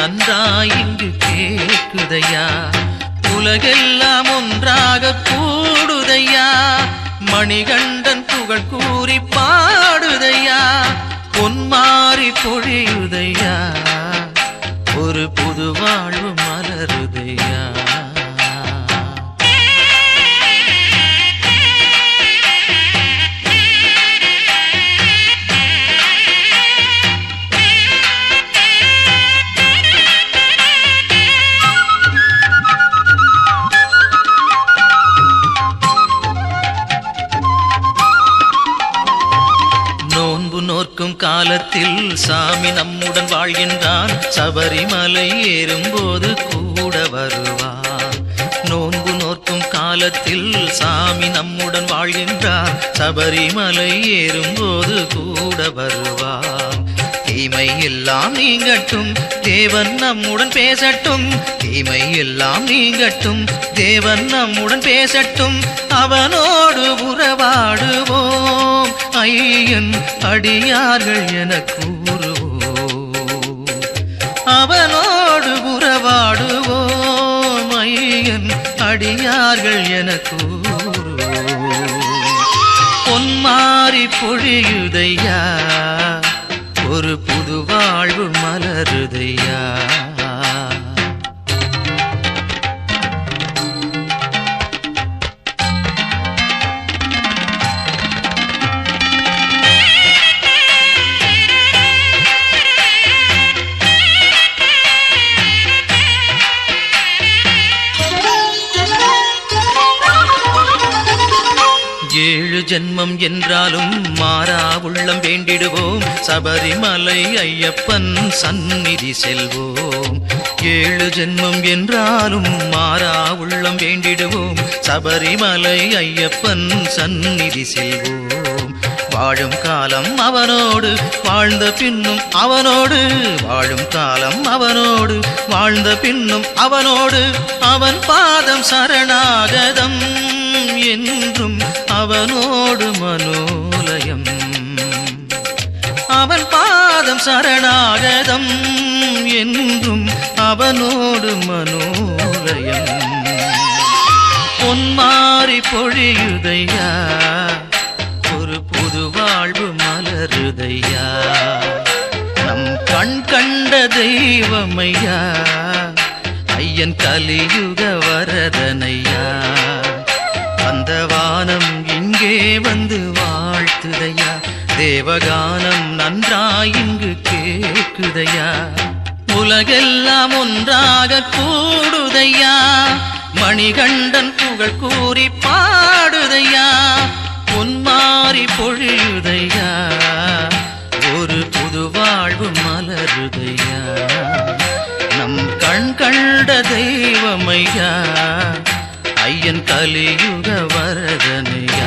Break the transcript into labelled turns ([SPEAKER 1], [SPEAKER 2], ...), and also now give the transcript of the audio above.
[SPEAKER 1] நன்றாய் இங்கு கேக்குதையா. உலகெல்லாம் ஒன்றாக கூடுதையா. மணிகண்டன் புகழ் கூறி பாடுதையா. பொன்மாறி பொழியுதையா. ஒரு புது வாழ்வு மலருதையா. நோன்பு நோக்கும் காலத்தில் சாமி நம்முடன் வாழ்கின்றான். சபரிமலை ஏறும்போது கூட வருவான். நோன்பு நோக்கும் காலத்தில் சாமி நம்முடன் வாழ்கின்றான். சபரிமலை ஏறும்போது கூட வருவான். தீமை எல்லாம் நீங்கட்டும், தேவன் நம்முடன் பேசட்டும். தீமை எல்லாம் நீங்கட்டும், தேவன் நம்முடன் பேசட்டும். அவனோடு உறவாடுவோம், ஐயன் அடியார்கள் என கூறுவோம். அவனோடு உறவாடுவோம், ஐயன் அடியார்கள் என கூறுவோம். பொன்மாறி பொழியுதையா. ஒரு புது வாழ்வு மலருதையா. ஏழு ஜென்மம் என்றாலும் மாறா உள்ளம் வேண்டிடுவோம். சபரிமலை ஐயப்பன் சந்நிதி செல்வோம். ஏழு ஜென்மம் என்றாலும் மாறா உள்ளம் வேண்டிடுவோம். சபரிமலை ஐயப்பன் சந்நிதி செல்வோம். வாழும் காலம் அவனோடு வாழ்ந்த பின்னும் அவனோடு. வாழும் காலம் அவனோடு வாழ்ந்த பின்னும் அவனோடு. அவன் பாதம் சரணாகதம் என்றும் அவனோடு மனோலயம். அவன் பாதம் சரணாகதம் என்றும் அவனோடு மனோலயம். பொன்மாறி பொழியுதையா. ஒரு புது வாழ்வு மலருதையா. நம் கண் கண்ட தெய்வமையா. ஐயன் கலியுக வரதனையா. அந்த வானம் இங்கே வந்து வாழ்த்துதையா. தேவகானம் நன்றாய் இங்கு கேக்குதையா. உலகெல்லாம் ஒன்றாக கூடுதையா. மணிகண்டன் புகழ் கூறி பாடுதையா. பொன்மாறி பொழியுதையா. ஒரு புது வாழ்வு மலருதையா. நம் கண் கண்ட தெய்வமையா. ஐயன் கலியுக வரதனை.